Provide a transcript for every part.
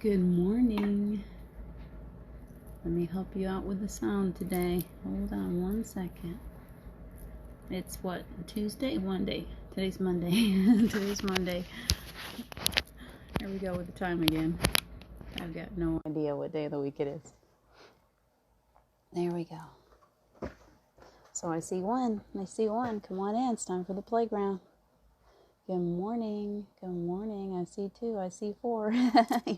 Good morning. Let me help you out with the sound today. Hold on one second. It's what? Tuesday? Monday. Today's Monday. Today's Monday. Here we go with the time again. I've got no idea what day of the week it is. There we go. So I see one. Come on in. It's time for the playground. Good morning. Good morning. I see two. I see four.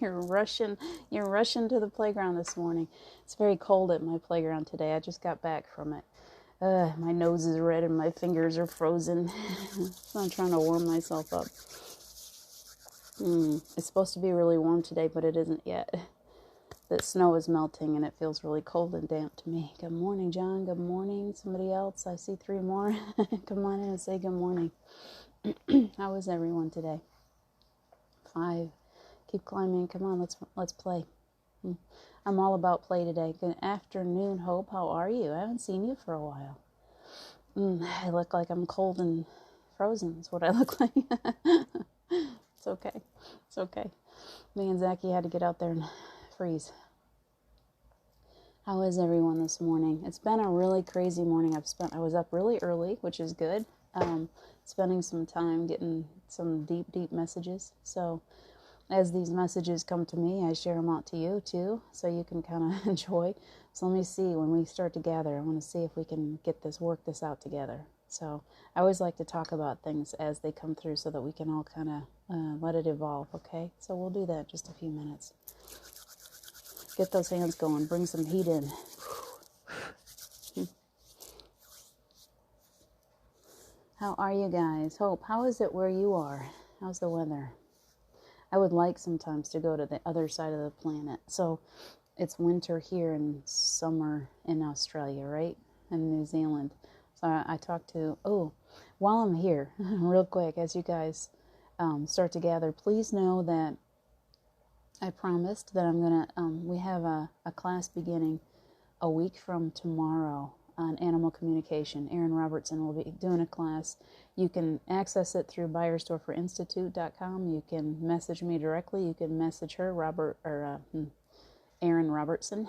You're rushing to the playground this morning. It's very cold at my playground today. I just got back from it. My nose is red and my fingers are frozen. So I'm trying to warm myself up. It's supposed to be really warm today, but it isn't yet. The snow is melting and it feels really cold and damp to me. Good morning, John. Good morning. Somebody else. I see three more. Come on in and say good morning. How is everyone today? 5. Keep climbing. Come on, let's play. I'm all about play today. Good afternoon, Hope. How are you? I haven't seen you for a while. I look like I'm cold and frozen. That's what I look like. It's okay. It's okay. Me and Zachy had to get out there and freeze. How is everyone this morning? It's been a really crazy morning. I was up really early, which is good. Spending some time getting some deep messages. So as these messages come to me, I share them out to you too, so you can kind of enjoy. So let me see, when we start to gather, I want to see if we can work this out together. So I always like to talk about things as they come through so that we can all kind of let it evolve, okay? So we'll do that in just a few minutes. Get those hands going. Bring some heat in. How are you guys? Hope, how is it where you are? How's the weather? I would like sometimes to go to the other side of the planet. So it's winter here and summer in Australia, right? And New Zealand. So I talked to, while I'm here, real quick, as you guys start to gather, please know that I promised that I'm going to, we have a class beginning a week from tomorrow on animal communication. Aaron Robertson will be doing a class. You can access it through BeyersdorferInstitute.com. You can message me directly. You can message her, Aaron Robertson.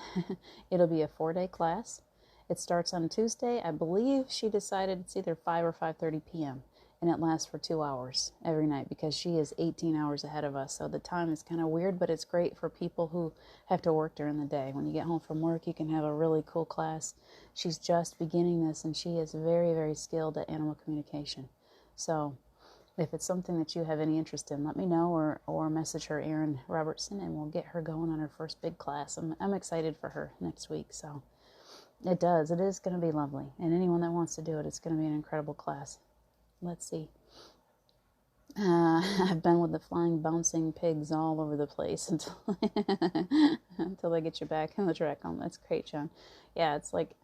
It'll be a 4-day class. It starts on Tuesday. I believe she decided it's either 5 or 5:30 p.m. and it lasts for 2 hours every night because she is 18 hours ahead of us. So the time is kind of weird, but it's great for people who have to work during the day. When you get home from work, you can have a really cool class. She's just beginning this, and she is very, very skilled at animal communication. So if it's something that you have any interest in, let me know or message her, Aaron Robertson, and we'll get her going on her first big class. I'm excited for her next week. So it is going to be lovely. And anyone that wants to do it, it's going to be an incredible class. Let's see. I've been with the flying, bouncing pigs all over the place until they get you back on the track home. That's great, John. Yeah, it's like,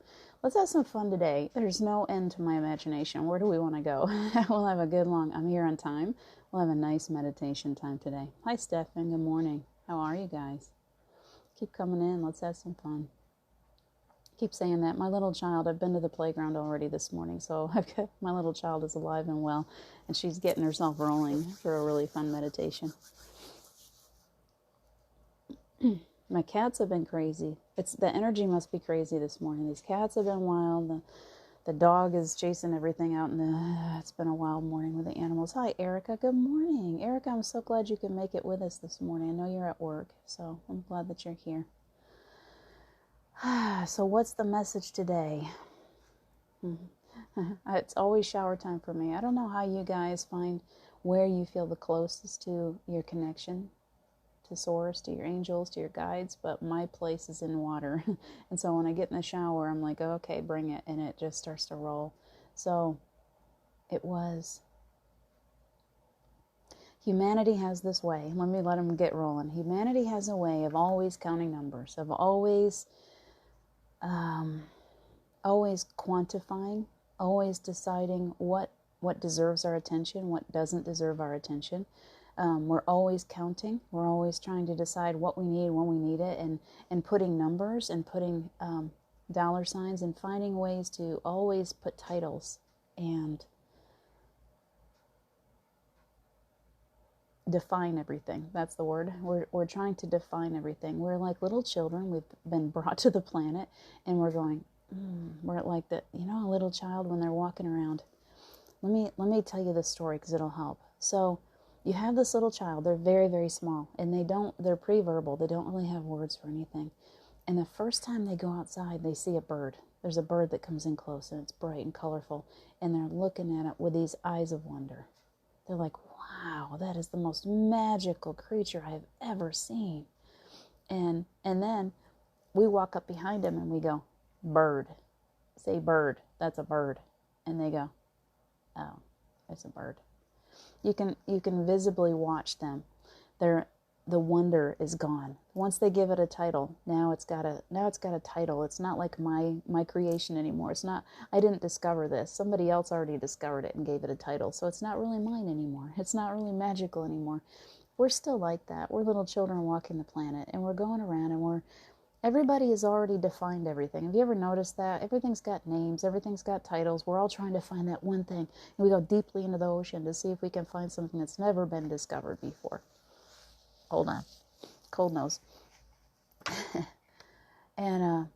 let's have some fun today. There's no end to my imagination. Where do we want to go? We'll have a good I'm here on time. We'll have a nice meditation time today. Hi, Stefan. Good morning. How are you guys? Keep coming in. Let's have some fun. Keep saying that. My little child, I've been to the playground already this morning, so my little child is alive and well, and she's getting herself rolling for a really fun meditation. My cats have been crazy. The energy must be crazy this morning. These cats have been wild. The dog is chasing everything out, and it's been a wild morning with the animals. Hi, Erica. Good morning. Erica, I'm so glad you can make it with us this morning. I know you're at work, so I'm glad that you're here. So what's the message today? It's always shower time for me. I don't know how you guys find where you feel the closest to your connection to source, to your angels, to your guides, but my place is in water. And so when I get in the shower, I'm like, okay, bring it, and it just starts to roll. So it was, humanity has this way. Let me let them get rolling. Humanity has a way of always counting numbers, of always quantifying, always deciding what deserves our attention, what doesn't deserve our attention. We're always counting. We're always trying to decide what we need when we need it, and putting numbers and putting dollar signs and finding ways to always put titles and define everything. That's the word. We're trying to define everything. We're like little children. We've been brought to the planet, and we're going. We're like that. You know, a little child when they're walking around. Let me tell you this story because it'll help. So, you have this little child. They're very, very small, and they're pre-verbal. They don't really have words for anything. And the first time they go outside, they see a bird. There's a bird that comes in close, and it's bright and colorful, and they're looking at it with these eyes of wonder. They're like, wow, that is the most magical creature I have ever seen. And then we walk up behind them and we go, bird. Say bird. That's a bird. And they go, oh, it's a bird. You can visibly watch them. The wonder is gone. Once they give it a title, now it's got a title. It's not like my creation anymore. It's not, I didn't discover this. Somebody else already discovered it and gave it a title. So it's not really mine anymore. It's not really magical anymore. We're still like that. We're little children walking the planet, and we're going around, and everybody has already defined everything. Have you ever noticed that? Everything's got names, everything's got titles. We're all trying to find that one thing. And we go deeply into the ocean to see if we can find something that's never been discovered before. Hold on. Cold nose. And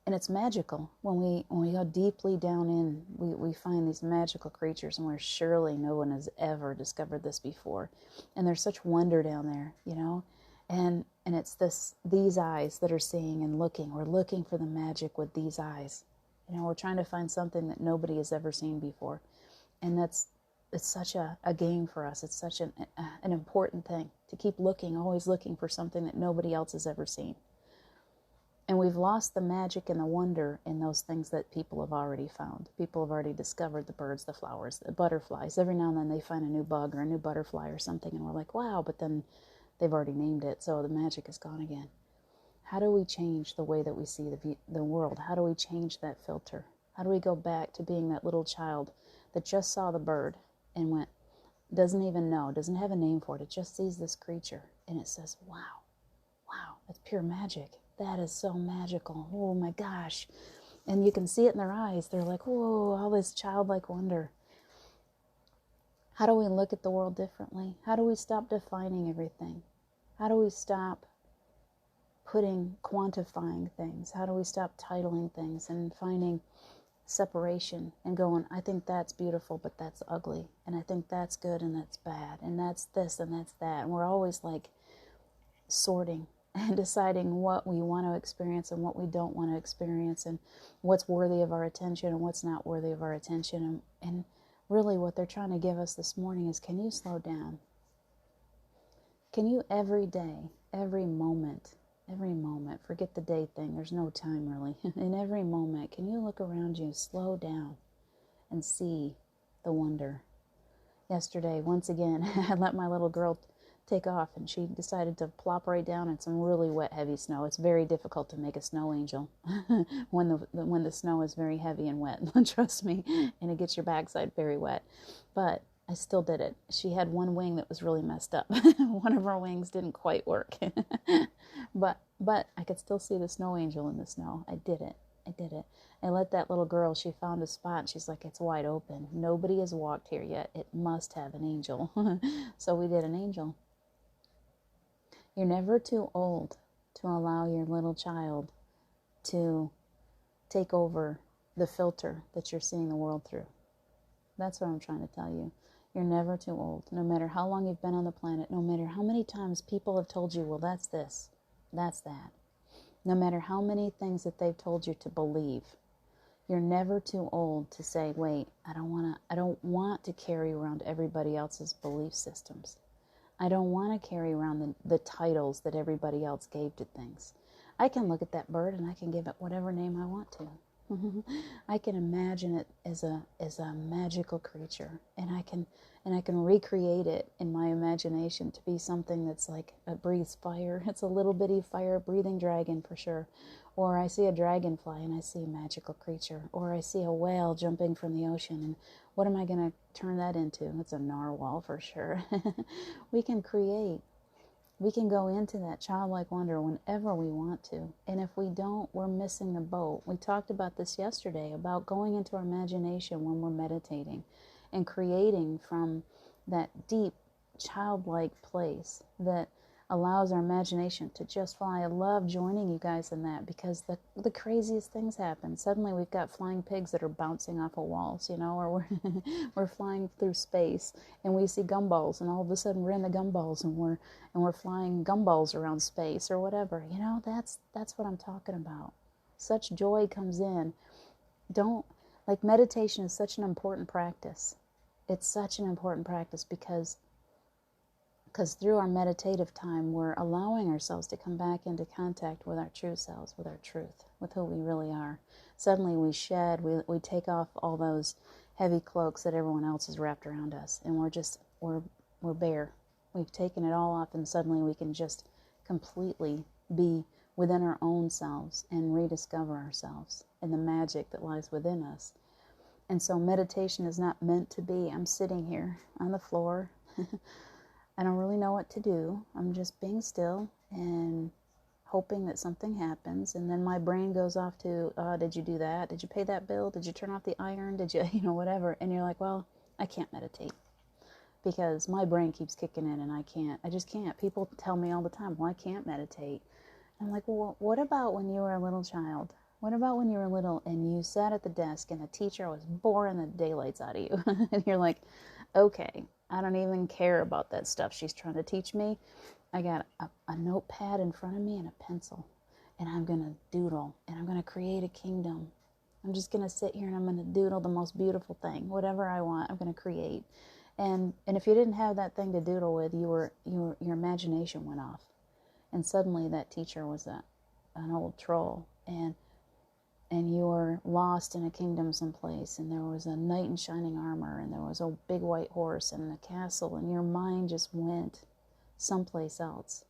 it's magical. When we go deeply down in, we find these magical creatures, and where surely no one has ever discovered this before. And there's such wonder down there, you know? And it's these eyes that are seeing and looking. We're looking for the magic with these eyes. You know, we're trying to find something that nobody has ever seen before. And it's such a game for us. It's such an important thing to keep looking, always looking for something that nobody else has ever seen. And we've lost the magic and the wonder in those things that people have already found. People have already discovered the birds, the flowers, the butterflies. Every now and then they find a new bug or a new butterfly or something, and we're like, wow, but then they've already named it, so the magic is gone again. How do we change the way that we see the world? How do we change that filter? How do we go back to being that little child that just saw the bird and went, doesn't even know, doesn't have a name for it. It just sees this creature and it says, wow, that's pure magic. That is so magical. Oh my gosh. And you can see it in their eyes. They're like, whoa, all this childlike wonder. How do we look at the world differently? How do we stop defining everything? How do we stop quantifying things? How do we stop titling things and finding separation and going, I think that's beautiful, but that's ugly. And I think that's good and that's bad. And that's this and that's that. And we're always like sorting and deciding what we want to experience and what we don't want to experience, and what's worthy of our attention and what's not worthy of our attention. And really what they're trying to give us this morning is, can you slow down? Can you every day, every moment, forget the day thing, there's no time really. In every moment, can you look around you, slow down, and see the wonder? Yesterday, once again, I let my little girl take off, and she decided to plop right down in some really wet, heavy snow. It's very difficult to make a snow angel when the snow is very heavy and wet. Trust me, and it gets your backside very wet. But I still did it. She had one wing that was really messed up. One of her wings didn't quite work. But I could still see the snow angel in the snow. I did it. I let that little girl, she found a spot, and she's like, it's wide open. Nobody has walked here yet. It must have an angel. So we did an angel. You're never too old to allow your little child to take over the filter that you're seeing the world through. That's what I'm trying to tell you. You're never too old. No matter how long you've been on the planet, no matter how many times people have told you, well, that's this, that's that. No matter how many things that they've told you to believe, you're never too old to say, wait, I don't want to carry around everybody else's belief systems. I don't want to carry around the titles that everybody else gave to things. I can look at that bird and I can give it whatever name I want to. I can imagine it as a magical creature, and I can recreate it in my imagination to be something that's like it breathes fire. It's a little bitty fire breathing dragon for sure. Or I see a dragonfly and I see a magical creature. Or I see a whale jumping from the ocean, and what am I going to turn that into? It's a narwhal for sure. We can create. We can go into that childlike wonder whenever we want to. And if we don't, we're missing the boat. We talked about this yesterday, about going into our imagination when we're meditating and creating from that deep childlike place that allows our imagination to just fly. I love joining you guys in that, because the craziest things happen. Suddenly we've got flying pigs that are bouncing off of walls, or we're flying through space and we see gumballs, and all of a sudden we're in the gumballs and we're flying gumballs around space or whatever. That's what I'm talking about. Such joy comes in. Meditation is such an important practice. It's such an important practice because through our meditative time, we're allowing ourselves to come back into contact with our true selves, with our truth, with who we really are. Suddenly we shed, we take off all those heavy cloaks that everyone else has wrapped around us, and we're bare. We've taken it all off, and suddenly we can just completely be within our own selves and rediscover ourselves and the magic that lies within us. And so meditation is not meant to be, I'm sitting here on the floor, I don't really know what to do. I'm just being still and hoping that something happens. And then my brain goes off to, did you do that? Did you pay that bill? Did you turn off the iron? Did you, whatever. And you're like, well, I can't meditate because my brain keeps kicking in and I just can't. People tell me all the time, well, I can't meditate. I'm like, well, what about when you were a little child? What about when you were little and you sat at the desk and the teacher was boring the daylights out of you? And you're like, okay, I don't even care about that stuff she's trying to teach me. I got a notepad in front of me and a pencil, and I'm going to doodle, and I'm going to create a kingdom. I'm just going to sit here and I'm going to doodle the most beautiful thing. Whatever I want, I'm going to create. And if you didn't have that thing to doodle with, your imagination went off. And suddenly that teacher was an old troll, and you were lost in a kingdom someplace, and there was a knight in shining armor, and there was a big white horse and a castle, and your mind just went someplace else.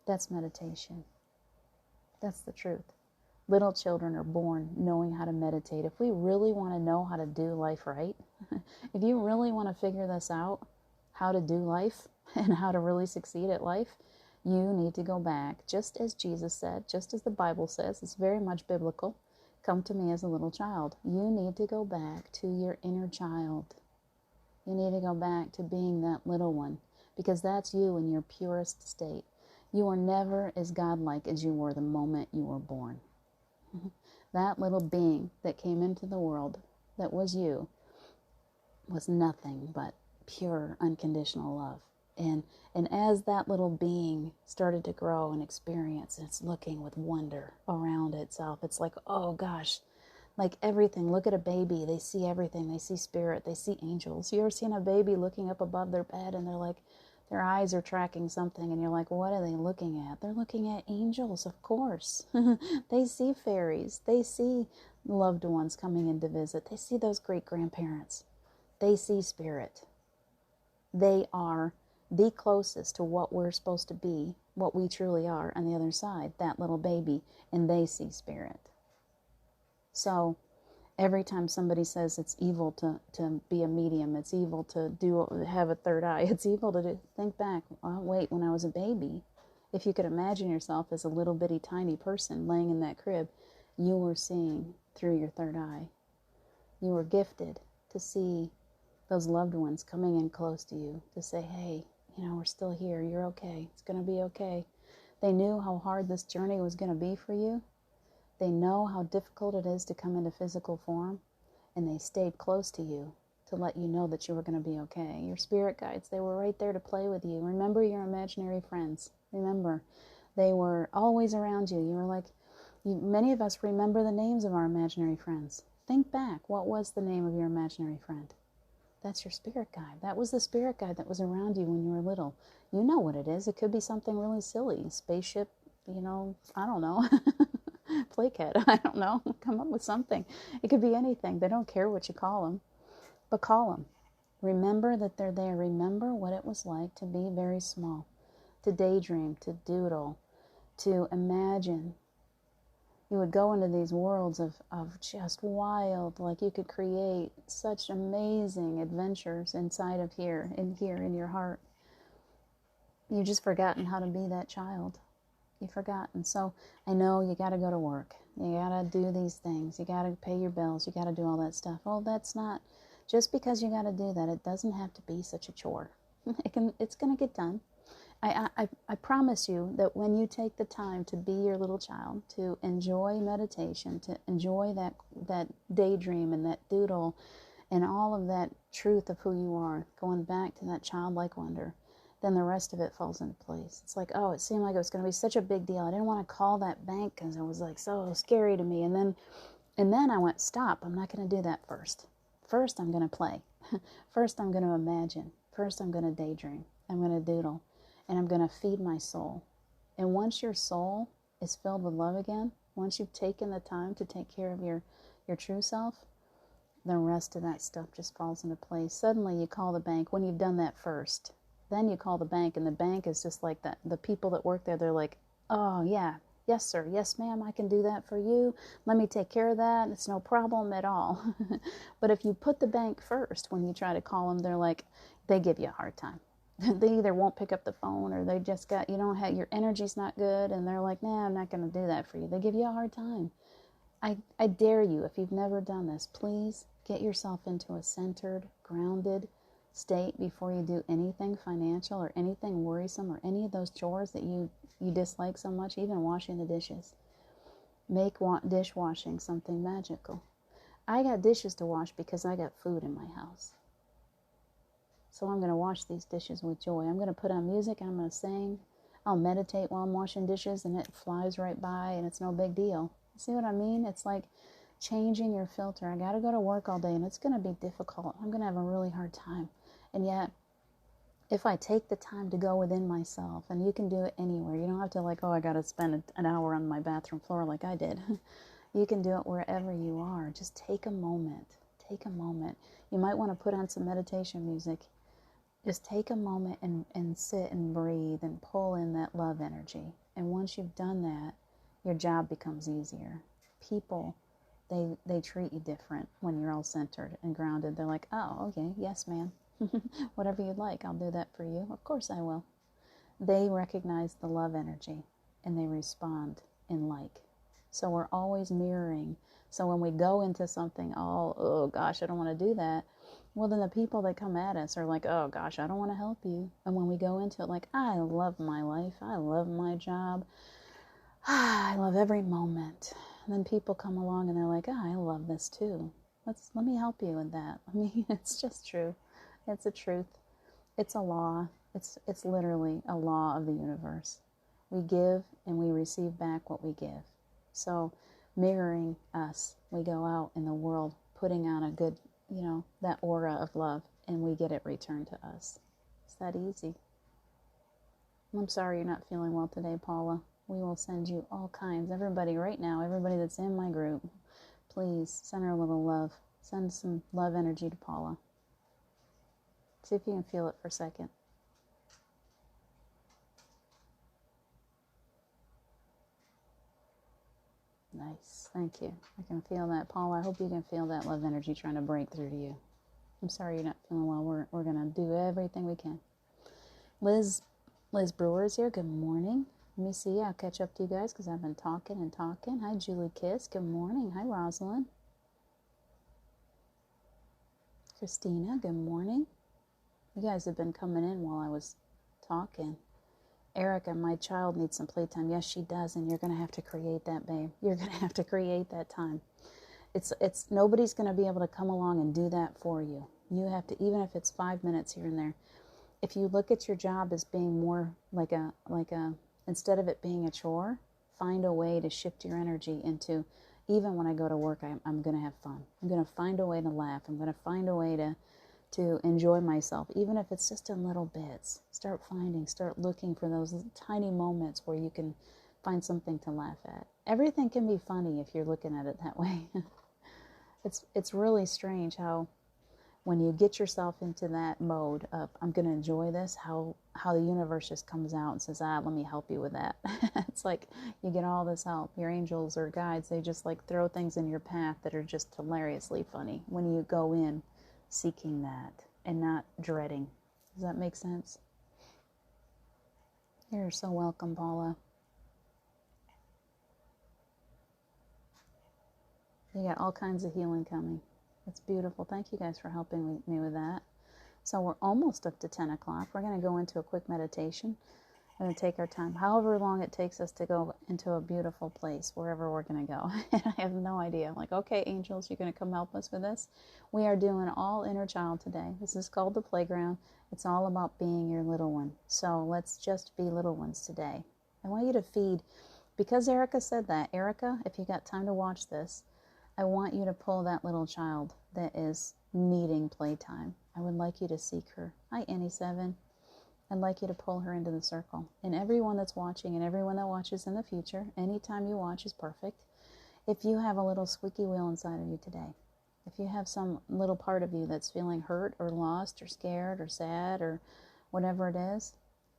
That's meditation. That's the truth. Little children are born knowing how to meditate. If we really want to know how to do life right, if you really want to figure this out, how to do life and how to really succeed at life, you need to go back, just as Jesus said, just as the Bible says. It's very much biblical. Come to me as a little child. You need to go back to your inner child. You need to go back to being that little one, because that's you in your purest state. You are never as godlike as you were the moment you were born. That little being that came into the world, that was you, was nothing but pure, unconditional love. And as that little being started to grow and experience, it's looking with wonder around itself. It's like, oh gosh, like everything. Look at a baby. They see everything. They see spirit. They see angels. You ever seen a baby looking up above their bed and they're like, their eyes are tracking something, and you're like, what are they looking at? They're looking at angels, of course. They see fairies. They see loved ones coming in to visit. They see those great-grandparents. They see spirit. They are the closest to what we're supposed to be, what we truly are on the other side, that little baby, and they see spirit. So every time somebody says it's evil to be a medium, it's evil to have a third eye, it's evil to think back, well, wait, when I was a baby, if you could imagine yourself as a little bitty tiny person laying in that crib, you were seeing through your third eye. You were gifted to see those loved ones coming in close to you to say, hey, we're still here. You're okay. It's going to be okay. They knew how hard this journey was going to be for you. They know how difficult it is to come into physical form, and they stayed close to you to let you know that you were going to be okay. Your spirit guides, they were right there to play with you. Remember your imaginary friends. Remember, they were always around you. You were like, many of us remember the names of our imaginary friends. Think back. What was the name of your imaginary friend? That's your spirit guide. That was the spirit guide that was around you when you were little. You know what it is. It could be something really silly. Spaceship, I don't know. Playcat, I don't know. Come up with something. It could be anything. They don't care what you call them. But call them. Remember that they're there. Remember what it was like to be very small. To daydream, to doodle, to imagine. You would go into these worlds of just wild, like you could create such amazing adventures inside of here in your heart. You've just forgotten how to be that child. You've forgotten. So I know you got to go to work. You got to do these things. You got to pay your bills. You got to do all that stuff. Well, that's not, just because you got to do that, it doesn't have to be such a chore. It's going to get done. I promise you that when you take the time to be your little child, to enjoy meditation, to enjoy that daydream and that doodle and all of that truth of who you are, going back to that childlike wonder, then the rest of it falls into place. It's like, oh, it seemed like it was going to be such a big deal. I didn't want to call that bank because it was like so scary to me. And then I went, stop. I'm not going to do that first. First, I'm going to play. First, I'm going to imagine. First, I'm going to daydream. I'm going to doodle. And I'm going to feed my soul. And once your soul is filled with love again, once you've taken the time to take care of your true self, the rest of that stuff just falls into place. Suddenly you call the bank when you've done that first. Then you call the bank, and the bank is just like that. The people that work there, they're like, oh, yeah, yes, sir, yes, ma'am, I can do that for you. Let me take care of that. It's no problem at all. But if you put the bank first, when you try to call them, they're like, they give you a hard time. They either won't pick up the phone, or they just got, you don't have, your energy's not good, and they're like, nah, I'm not going to do that for you. They give you a hard time. I dare you, if you've never done this, please get yourself into a centered, grounded state before you do anything financial or anything worrisome or any of those chores that you dislike so much, even washing the dishes. Make dishwashing something magical. I got dishes to wash because I got food in my house. So I'm going to wash these dishes with joy. I'm going to put on music and I'm going to sing. I'll meditate while I'm washing dishes and it flies right by and it's no big deal. See what I mean? It's like changing your filter. I got to go to work all day and it's going to be difficult. I'm going to have a really hard time. And yet, if I take the time to go within myself, and you can do it anywhere. You don't have to like, oh, I got to spend an hour on my bathroom floor like I did. You can do it wherever you are. Just take a moment. Take a moment. You might want to put on some meditation music. Just take a moment and sit and breathe and pull in that love energy. And once you've done that, your job becomes easier. People, they treat you different when you're all centered and grounded. They're like, oh, okay, yes, ma'am. Whatever you'd like, I'll do that for you. Of course I will. They recognize the love energy and they respond in like. So we're always mirroring. So when we go into something, oh gosh, I don't want to do that. Well, then the people that come at us are like, oh gosh, I don't want to help you. And when we go into it like, I love my life. I love my job. I love every moment. And then people come along and they're like, I love this too. Let me help you with that. I mean, it's just true. It's a truth. It's a law. It's literally a law of the universe. We give and we receive back what we give. So mirroring us, we go out in the world putting on a good, that aura of love, and we get it returned to us. It's that easy. I'm sorry you're not feeling well today, Paula. We will send you all kinds. Everybody right now, everybody that's in my group, please send her a little love. Send some love energy to Paula. See if you can feel it for a second. Nice. Thank you. I can feel that. Paula, I hope you can feel that love energy trying to break through to you. I'm sorry you're not feeling well. We're going to do everything we can. Liz Brewer is here. Good morning. Let me see. I'll catch up to you guys because I've been talking and talking. Hi, Julie Kiss. Good morning. Hi, Rosalind. Christina, good morning. You guys have been coming in while I was talking. Erica, my child needs some playtime. Yes, she does, and you're going to have to create that, babe. You're going to have to create that time. It's nobody's going to be able to come along and do that for you. You have to, even if it's 5 minutes here and there. If you look at your job as being more like a instead of it being a chore, find a way to shift your energy into, even when I go to work, I'm going to have fun. I'm going to find a way to laugh. I'm going to find a way to enjoy myself, even if it's just in little bits. Start looking for those tiny moments where you can find something to laugh at. Everything can be funny if you're looking at it that way. It's really strange how when you get yourself into that mode of, I'm going to enjoy this, how the universe just comes out and says, let me help you with that. It's like you get all this help. Your angels or guides, they just like throw things in your path that are just hilariously funny when you go in seeking that and not dreading. Does that make sense? You're so welcome, Paula. You got all kinds of healing coming. That's beautiful. Thank you guys for helping me with that. So we're almost up to 10 o'clock. We're going to go into a quick meditation. We're going to take our time, however long it takes us to go into a beautiful place, wherever we're going to go. And I have no idea. I'm like, okay, angels, you're going to come help us with this. We are doing all inner child today. This is called the playground. It's all about being your little one. So let's just be little ones today. I want you to feed, because Erica said that. Erica, if you got time to watch this, I want you to pull that little child that is needing playtime. I would like you to seek her. Hi, Annie7. I'd like you to pull her into the circle. And everyone that's watching and everyone that watches in the future, anytime you watch is perfect. If you have a little squeaky wheel inside of you today, if you have some little part of you that's feeling hurt or lost or scared or sad or whatever it is,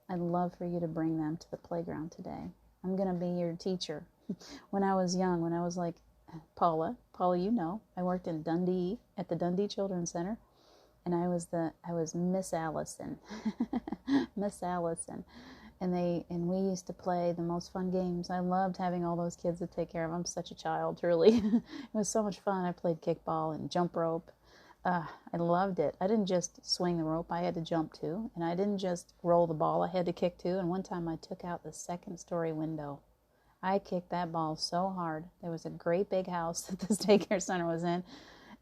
I'd love for you to bring them to the playground today. I'm going to be your teacher. When I was young, when I was like Paula, you know, I worked in Dundee at the Dundee Children's Center. And I was Miss Allison, Miss Allison, and we used to play the most fun games. I loved having all those kids to take care of. I'm such a child, truly. It was so much fun. I played kickball and jump rope. I loved it. I didn't just swing the rope. I had to jump too, and I didn't just roll the ball. I had to kick too. And one time I took out the second-story window. I kicked that ball so hard. There was a great big house that this daycare center was in.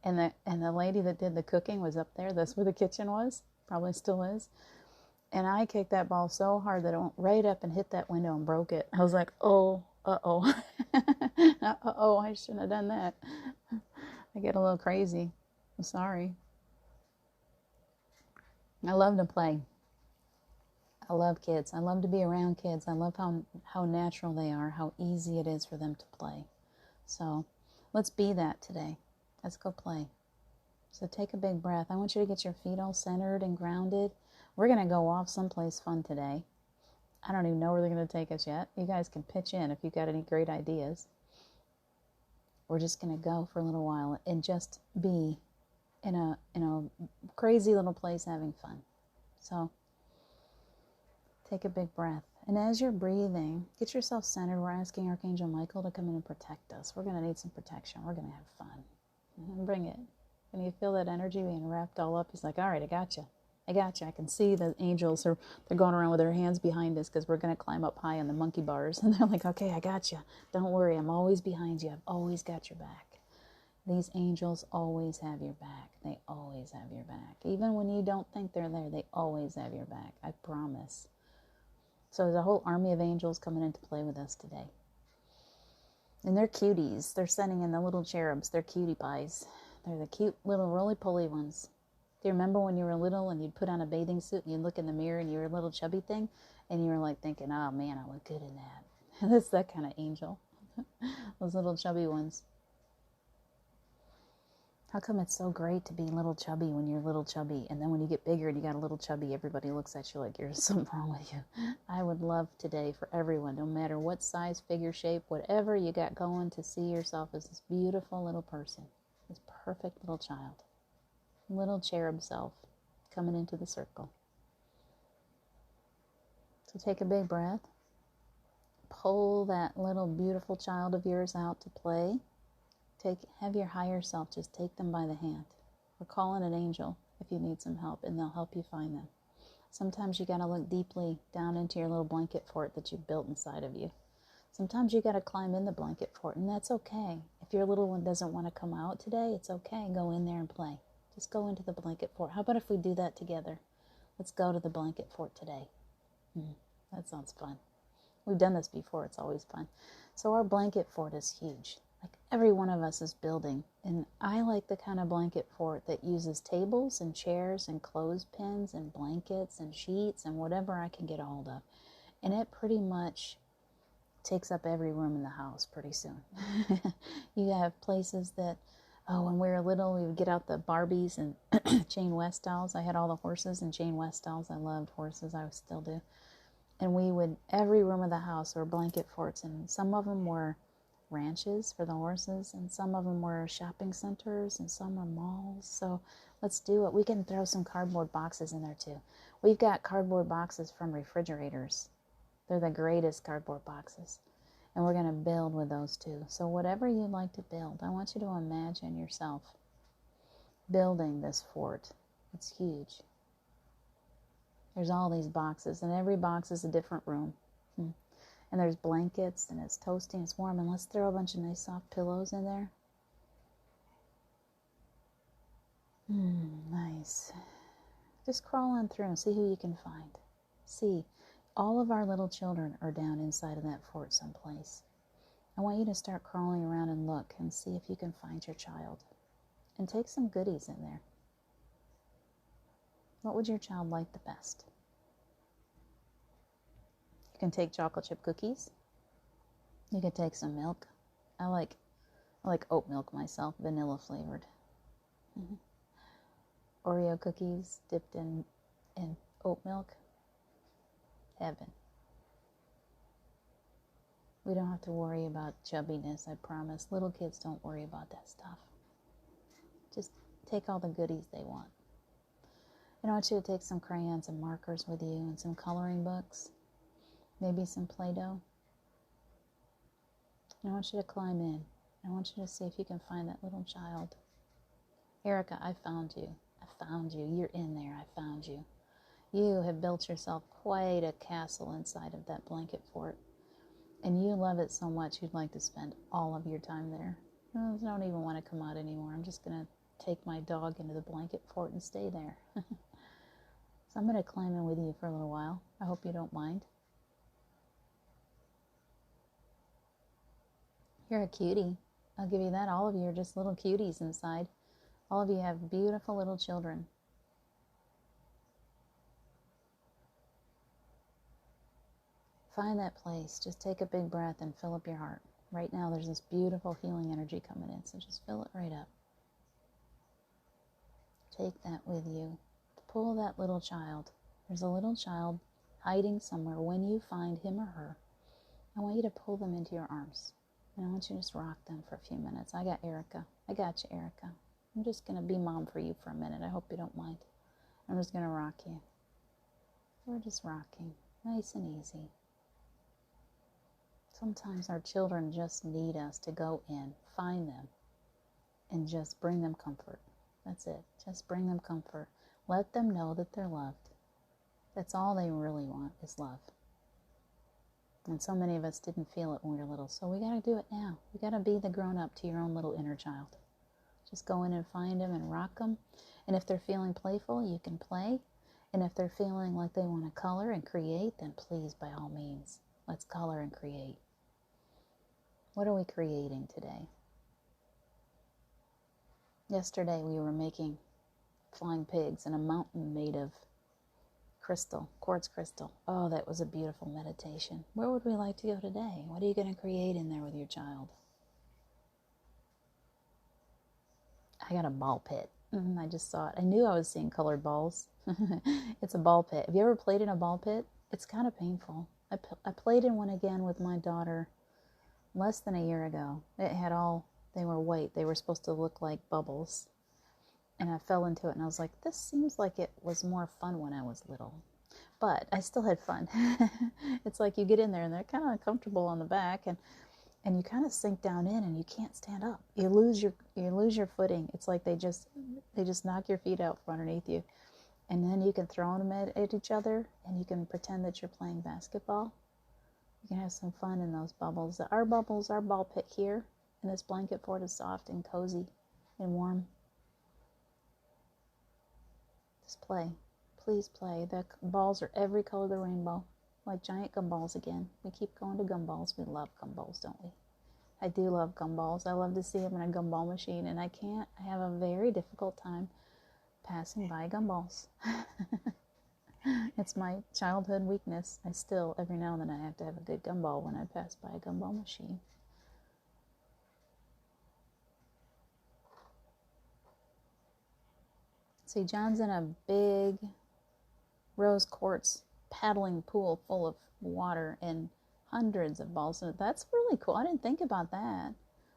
And the lady that did the cooking was up there. That's where the kitchen was. Probably still is. And I kicked that ball so hard that it went right up and hit that window and broke it. I was like, oh, uh-oh. Uh-oh, I shouldn't have done that. I get a little crazy. I'm sorry. I love to play. I love kids. I love to be around kids. I love how natural they are, how easy it is for them to play. So let's be that today. Let's go play. So take a big breath. I want you to get your feet all centered and grounded. We're going to go off someplace fun today. I don't even know where they're going to take us yet. You guys can pitch in if you've got any great ideas. We're just going to go for a little while and just be in a crazy little place having fun. So take a big breath. And as you're breathing, get yourself centered. We're asking Archangel Michael to come in and protect us. We're going to need some protection. We're going to have fun. Bring it. When you feel that energy being wrapped all up, he's like, all right, I got you. I can see the angels they're going around with their hands behind us because we're going to climb up high on the monkey bars. And they're like, okay, I got you. Don't worry. I'm always behind you. I've always got your back. These angels always have your back. They always have your back. Even when you don't think they're there, they always have your back. I promise. So there's a whole army of angels coming in to play with us today. And they're cuties. They're sending in the little cherubs. They're cutie pies. They're the cute little roly-poly ones. Do you remember when you were little and you'd put on a bathing suit and you'd look in the mirror and you were a little chubby thing? And you were like thinking, oh man, I look good in that. That's that kind of angel. Those little chubby ones. How come it's so great to be little chubby when you're little chubby, and then when you get bigger and you got a little chubby, everybody looks at you like there's something wrong with you? I would love today for everyone, no matter what size, figure, shape, whatever you got going, to see yourself as this beautiful little person, this perfect little child, little cherub self coming into the circle. So take a big breath. Pull that little beautiful child of yours out to play. Have your higher self just take them by the hand. We're calling an angel if you need some help, and they'll help you find them. Sometimes you got to look deeply down into your little blanket fort that you've built inside of you. Sometimes you got to climb in the blanket fort, and that's okay. If your little one doesn't want to come out today, it's okay. Go in there and play. Just go into the blanket fort. How about if we do that together? Let's go to the blanket fort today. That sounds fun. We've done this before. It's always fun. So our blanket fort is huge. Like every one of us is building. And I like the kind of blanket fort that uses tables and chairs and clothespins and blankets and sheets and whatever I can get a hold of. And it pretty much takes up every room in the house pretty soon. You have places that, when we were little, we would get out the Barbies and Jane West dolls. I had all the horses and Jane West dolls. I loved horses. I still do. And every room of the house were blanket forts, and some of them were ranches for the horses, and some of them were shopping centers, and some were malls. So let's do it. We can throw some cardboard boxes in there too. We've got cardboard boxes from refrigerators. They're the greatest cardboard boxes. And we're going to build with those too. So whatever you'd like to build, I want you to imagine yourself building this fort. It's huge. There's all these boxes, and every box is a different room. And there's blankets, and it's toasty, and it's warm, and let's throw a bunch of nice soft pillows in there. Nice. Just crawl on through and see who you can find. See, all of our little children are down inside of that fort someplace. I want you to start crawling around and look and see if you can find your child. And take some goodies in there. What would your child like the best? You can take chocolate chip cookies. You could take some milk. I like oat milk myself, vanilla flavored. Oreo cookies dipped in oat milk. Heaven. We don't have to worry about chubbiness, I promise. Little kids don't worry about that stuff. Just take all the goodies they want. And I want you to take some crayons and markers with you and some coloring books. Maybe some Play-Doh. And I want you to climb in. I want you to see if you can find that little child. Erica, I found you. I found you. You're in there. I found you. You have built yourself quite a castle inside of that blanket fort. And you love it so much you'd like to spend all of your time there. I don't even want to come out anymore. I'm just going to take my dog into the blanket fort and stay there. So I'm going to climb in with you for a little while. I hope you don't mind. You're a cutie. I'll give you that. All of you are just little cuties inside. All of you have beautiful little children. Find that place. Just take a big breath and fill up your heart. Right now there's this beautiful healing energy coming in, so just fill it right up. Take that with you. Pull that little child. There's a little child hiding somewhere. When you find him or her, I want you to pull them into your arms. And I want you to just rock them for a few minutes. I got Erica. I got you, Erica. I'm just going to be mom for you for a minute. I hope you don't mind. I'm just going to rock you. We're just rocking. Nice and easy. Sometimes our children just need us to go in, find them, and just bring them comfort. That's it. Just bring them comfort. Let them know that they're loved. That's all they really want is love. And so many of us didn't feel it when we were little, so we got to do it now. We got to be the grown-up to your own little inner child. Just go in and find them and rock them. And if they're feeling playful, you can play. And if they're feeling like they want to color and create, then please, by all means, let's color and create. What are we creating today? Yesterday we were making flying pigs in a mountain made of crystal, quartz crystal. Oh, that was a beautiful meditation. Where would we like to go today? What are you going to create in there with your child? I got a ball pit. I just saw it. I knew I was seeing colored balls. It's a ball pit. Have you ever played in a ball pit? It's kind of painful. I played in one again with my daughter less than a year ago. It had they were white. They were supposed to look like bubbles. And I fell into it and I was like, this seems like it was more fun when I was little. But I still had fun. It's like you get in there and they're kind of uncomfortable on the back and you kind of sink down in and you can't stand up. You lose your footing. It's like they just knock your feet out from underneath you. And then you can throw them at each other and you can pretend that you're playing basketball. You can have some fun in those bubbles. Our ball pit here in this blanket fort is soft and cozy and warm. Just play. Please play. The balls are every color of the rainbow. Like giant gumballs again. We keep going to gumballs. We love gumballs, don't we? I do love gumballs. I love to see them in a gumball machine. And I have a very difficult time passing by gumballs. It's my childhood weakness. I still, every now and then, I have to have a good gumball when I pass by a gumball machine. See, John's in a big rose quartz paddling pool full of water and hundreds of balls in it. That's really cool. I didn't think about that.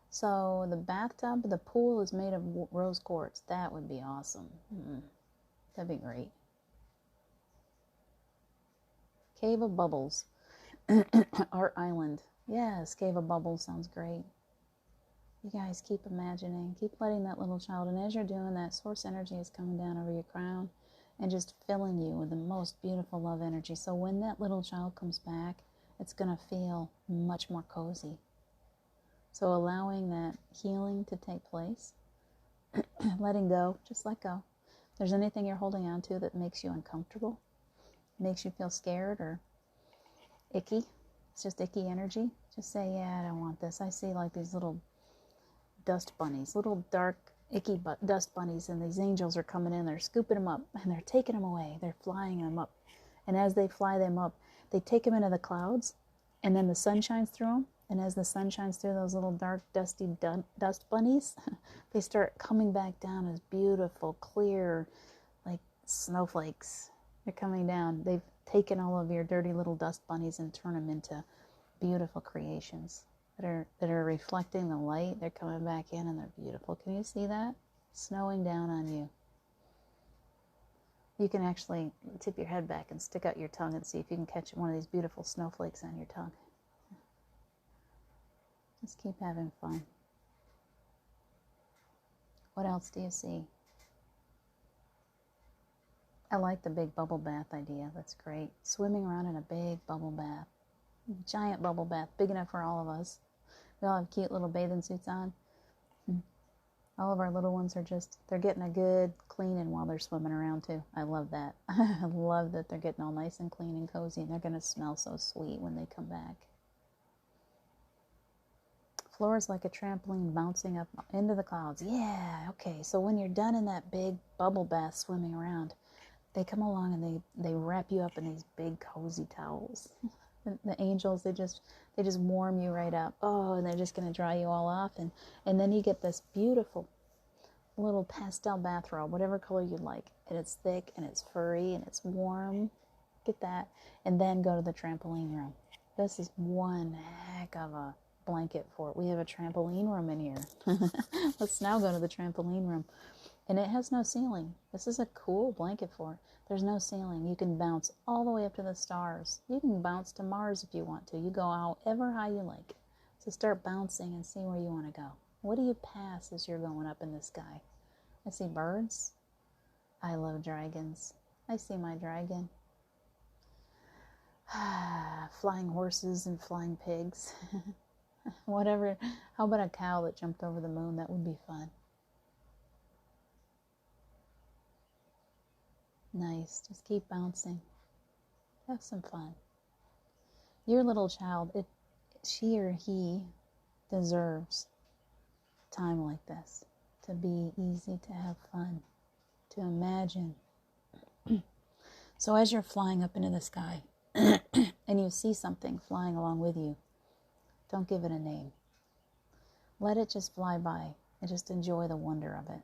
So the bathtub, the pool is made of rose quartz. That would be awesome. That'd be great. Cave of Bubbles. Art Island. Yes, Cave of Bubbles sounds great. You guys keep imagining, keep letting that little child, and as you're doing that, source energy is coming down over your crown, and just filling you with the most beautiful love energy. So when that little child comes back, it's going to feel much more cozy. So allowing that healing to take place, letting go, just let go. If there's anything you're holding on to that makes you uncomfortable, makes you feel scared or icky, it's just icky energy, just say, yeah, I don't want this. I see like these little dust bunnies, little dark, icky dust bunnies, and these angels are coming in, they're scooping them up, and they're taking them away, they're flying them up. And as they fly them up, they take them into the clouds, and then the sun shines through them, and as the sun shines through those little dark, dusty dust bunnies, they start coming back down as beautiful, clear, like snowflakes. They're coming down. They've taken all of your dirty little dust bunnies and turned them into beautiful creations that are reflecting the light. They're coming back in and they're beautiful. Can you see that? Snowing down on you. You can actually tip your head back and stick out your tongue and see if you can catch one of these beautiful snowflakes on your tongue. Just keep having fun. What else do you see? I like the big bubble bath idea. That's great. Swimming around in a big bubble bath. Giant bubble bath, big enough for all of us. We all have cute little bathing suits on. All of our little ones are they're getting a good cleaning while they're swimming around too. I love that. I love that they're getting all nice and clean and cozy, and they're going to smell so sweet when they come back. Floor is like a trampoline bouncing up into the clouds. Yeah, okay. So when you're done in that big bubble bath swimming around, they come along and they wrap you up in these big cozy towels. The angels, they just warm you right up. Oh, and they're just going to dry you all off. And then you get this beautiful little pastel bathrobe, whatever color you like. And it's thick and it's furry and it's warm. Get that. And then go to the trampoline room. This is one heck of a blanket fort. We have a trampoline room in here. Let's now go to the trampoline room. And it has no ceiling. This is a cool blanket fort. There's no ceiling. You can bounce all the way up to the stars. You can bounce to Mars if you want to. You go however high you like. So start bouncing and see where you want to go. What do you pass as you're going up in the sky? I see birds. I love dragons. I see my dragon. Flying horses and flying pigs. Whatever. How about a cow that jumped over the moon? That would be fun. Nice. Just keep bouncing. Have some fun. Your little child, she or he deserves time like this, to be easy, to have fun, to imagine. So as you're flying up into the sky and you see something flying along with you, don't give it a name. Let it just fly by and just enjoy the wonder of it.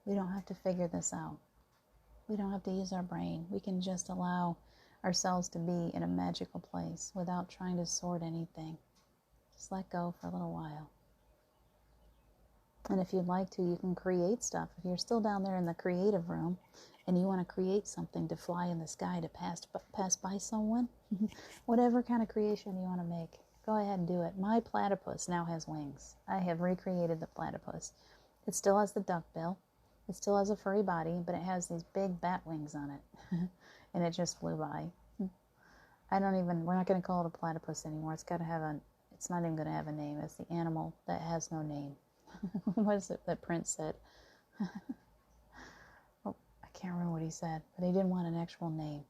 We don't have to figure this out. We don't have to use our brain. We can just allow ourselves to be in a magical place without trying to sort anything. Just let go for a little while. And if you'd like to, you can create stuff. If you're still down there in the creative room and you want to create something to fly in the sky to pass by someone, whatever kind of creation you want to make, go ahead and do it. My platypus now has wings. I have recreated the platypus. It still has the duck bill. It still has a furry body, but it has these big bat wings on it. And it just flew by. We're not going to call it a platypus anymore. It's not even going to have a name. It's the animal that has no name. What is it that Prince said? Oh, I can't remember what he said, but he didn't want an actual name.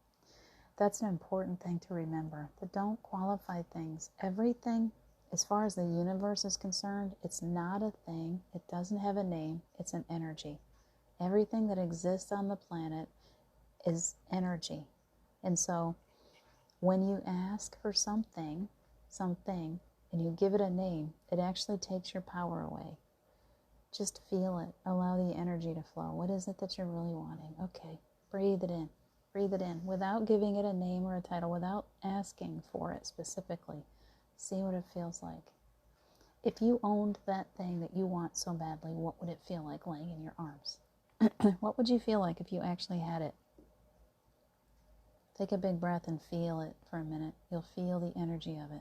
That's an important thing to remember. That don't qualify things. Everything, as far as the universe is concerned, it's not a thing. It doesn't have a name. It's an energy. Everything that exists on the planet is energy. And so when you ask for something, and you give it a name, it actually takes your power away. Just feel it. Allow the energy to flow. What is it that you're really wanting? Okay, breathe it in. Breathe it in without giving it a name or a title, without asking for it specifically. See what it feels like. If you owned that thing that you want so badly, what would it feel like laying in your arms? What would you feel like if you actually had it? Take a big breath and feel it for a minute. You'll feel the energy of it.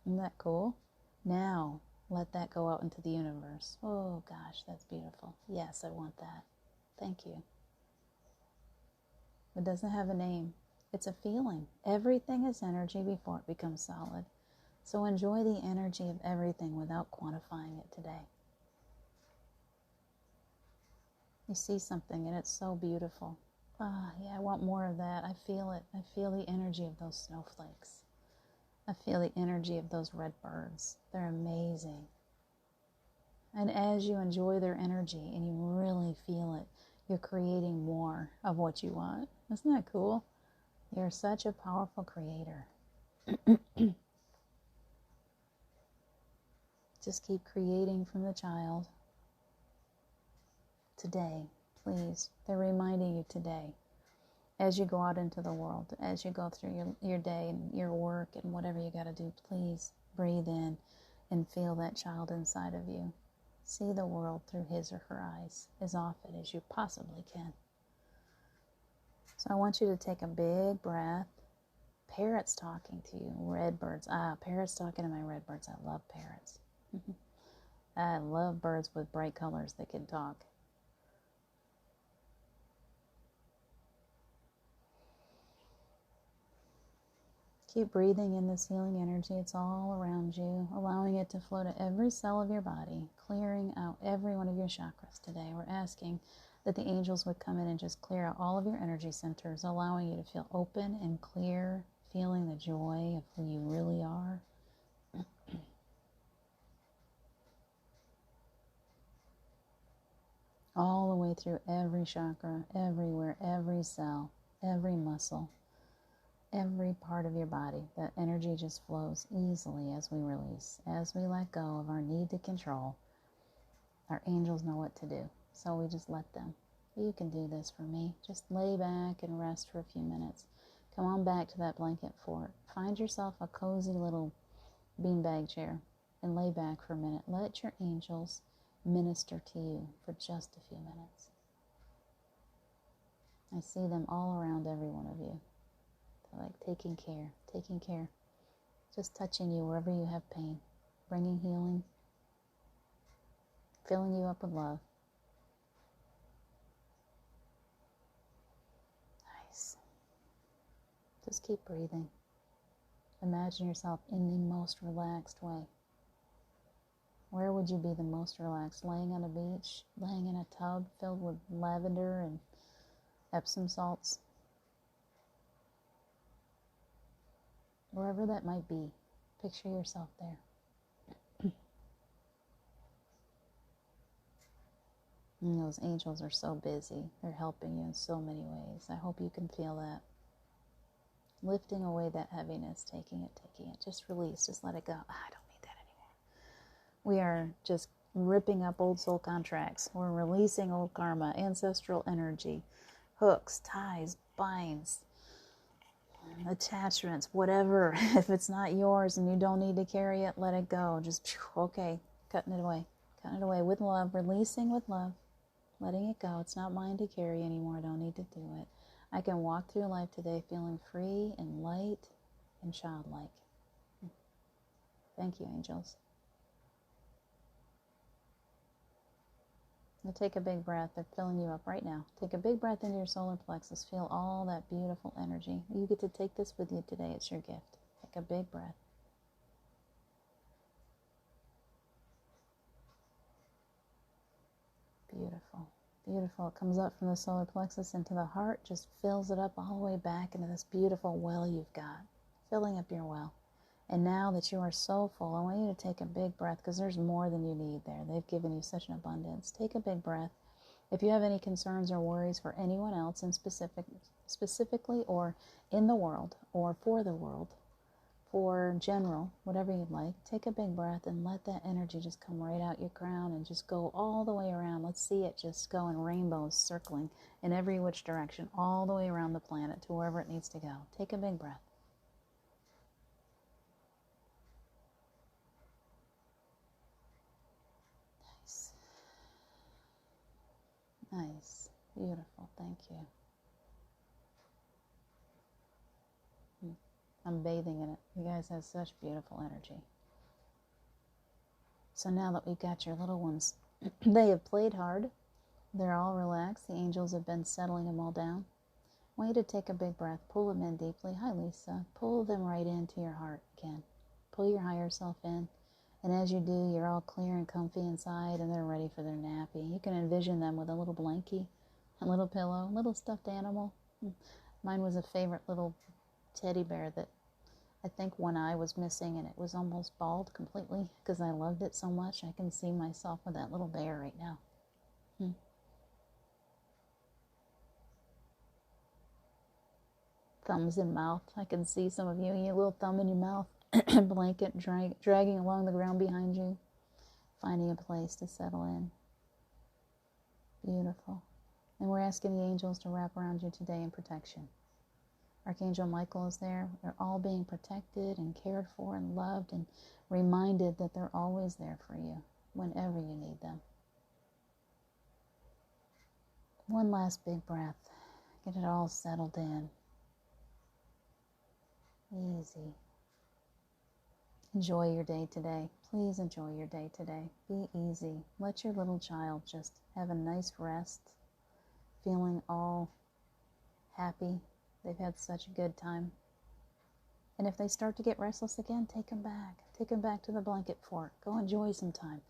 Isn't that cool? Now, Let that go out into the universe. Oh gosh, that's beautiful. Yes, I want that. Thank you. It doesn't have a name. It's a feeling. Everything is energy before it becomes solid. So enjoy the energy of everything without quantifying it today. You see something and it's so beautiful. Ah, yeah, I want more of that. I feel it. I feel the energy of those snowflakes. I feel the energy of those red birds. They're amazing. And as you enjoy their energy and you really feel it, you're creating more of what you want. Isn't that cool? You're such a powerful creator. Just keep creating from the child. Today, please. They're reminding you today. As you go out into the world, as you go through your day and your work and whatever you got to do, please breathe in and feel that child inside of you. See the world through his or her eyes as often as you possibly can. So I want you to take a big breath. Parrots talking to you. Red birds. Parrots talking to my red birds. I love parrots. I love birds with bright colors that can talk. Keep breathing in this healing energy. It's all around you, allowing it to flow to every cell of your body, clearing out every one of your chakras today. We're asking that the angels would come in and just clear out all of your energy centers, allowing you to feel open and clear, feeling the joy of who you really are. All the way through every chakra, everywhere, every cell, every muscle. Every part of your body, that energy just flows easily as we release. As we let go of our need to control, our angels know what to do. So we just let them. You can do this for me. Just lay back and rest for a few minutes. Come on back to that blanket fort. Find yourself a cozy little beanbag chair and lay back for a minute. Let your angels minister to you for just a few minutes. I see them all around every one of you. Like taking care, just touching you wherever you have pain, bringing healing, filling you up with love. Nice. Just keep breathing. Imagine yourself in the most relaxed way. Where would you be the most relaxed? Laying on a beach, laying in a tub filled with lavender and Epsom salts? Wherever that might be, picture yourself there. And those angels are so busy. They're helping you in so many ways. I hope you can feel that. Lifting away that heaviness, taking it. Just release, just let it go. I don't need that anymore. We are just ripping up old soul contracts. We're releasing old karma, ancestral energy, hooks, ties, binds, attachments, whatever. If it's not yours and you don't need to carry it, let it go. Just, okay, cutting it away with love, releasing with love, letting it go. It's not mine to carry anymore. I don't need to do it. I can walk through life today feeling free and light and childlike. Thank you, angels. Now take a big breath. They're filling you up right now. Take a big breath into your solar plexus. Feel all that beautiful energy. You get to take this with you today. It's your gift. Take a big breath. Beautiful. Beautiful. It comes up from the solar plexus into the heart. Just fills it up all the way back into this beautiful well you've got. Filling up your well. And now that you are so full, I want you to take a big breath because there's more than you need there. They've given you such an abundance. Take a big breath. If you have any concerns or worries for anyone else, in specifically or in the world or for the world, for general, whatever you'd like, take a big breath and let that energy just come right out your crown and just go all the way around. Let's see it just go in rainbows circling in every which direction, all the way around the planet to wherever it needs to go. Take a big breath. Nice. Beautiful. Thank you. I'm bathing in it. You guys have such beautiful energy. So now that we've got your little ones, they have played hard. They're all relaxed. The angels have been settling them all down. I want you to take a big breath. Pull them in deeply. Hi, Lisa. Pull them right into your heart again. Pull your higher self in. And as you do, you're all clear and comfy inside, and they're ready for their nappy. You can envision them with a little blankie, a little pillow, a little stuffed animal. Mine was a favorite little teddy bear that I think one eye was missing, and it was almost bald completely because I loved it so much. I can see myself with that little bear right now. Thumbs in mouth. I can see some of you, your little thumb in your mouth, blanket dragging along the ground behind you, finding a place to settle in. Beautiful. And we're asking the angels to wrap around you today in protection. Archangel Michael is there. They're all being protected and cared for and loved and reminded that they're always there for you whenever you need them. One last big breath. Get it all settled in. Easy. Enjoy your day today. Please enjoy your day today. Be easy. Let your little child just have a nice rest, feeling all happy. They've had such a good time. And if they start to get restless again, take them back. Take them back to the blanket fort. Go enjoy some time.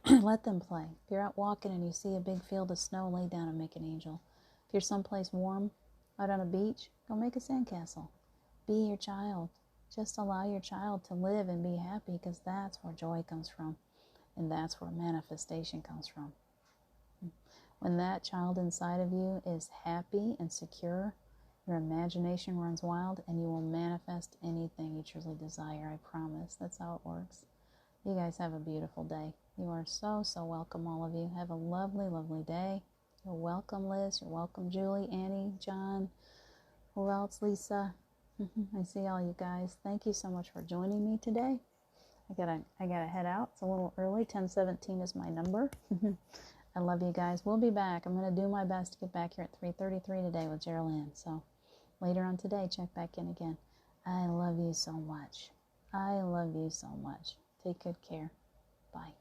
Let them play. If you're out walking and you see a big field of snow, lay down and make an angel. If you're someplace warm, out on a beach, go make a sandcastle. Be your child. Just allow your child to live and be happy, because that's where joy comes from. And that's where manifestation comes from. When that child inside of you is happy and secure, your imagination runs wild and you will manifest anything you truly desire. I promise. That's how it works. You guys have a beautiful day. You are so, so welcome, all of you. Have a lovely, lovely day. You're welcome, Liz. You're welcome, Julie, Annie, John. Who else? Lisa. I see all you guys. Thank you so much for joining me today. I gotta head out. It's a little early. 10:17 is my number. I love you guys. We'll be back. I'm gonna do my best to get back here at 3:33 today with Geraldine. So later on today, check back in again. I love you so much. I love you so much. Take good care. Bye.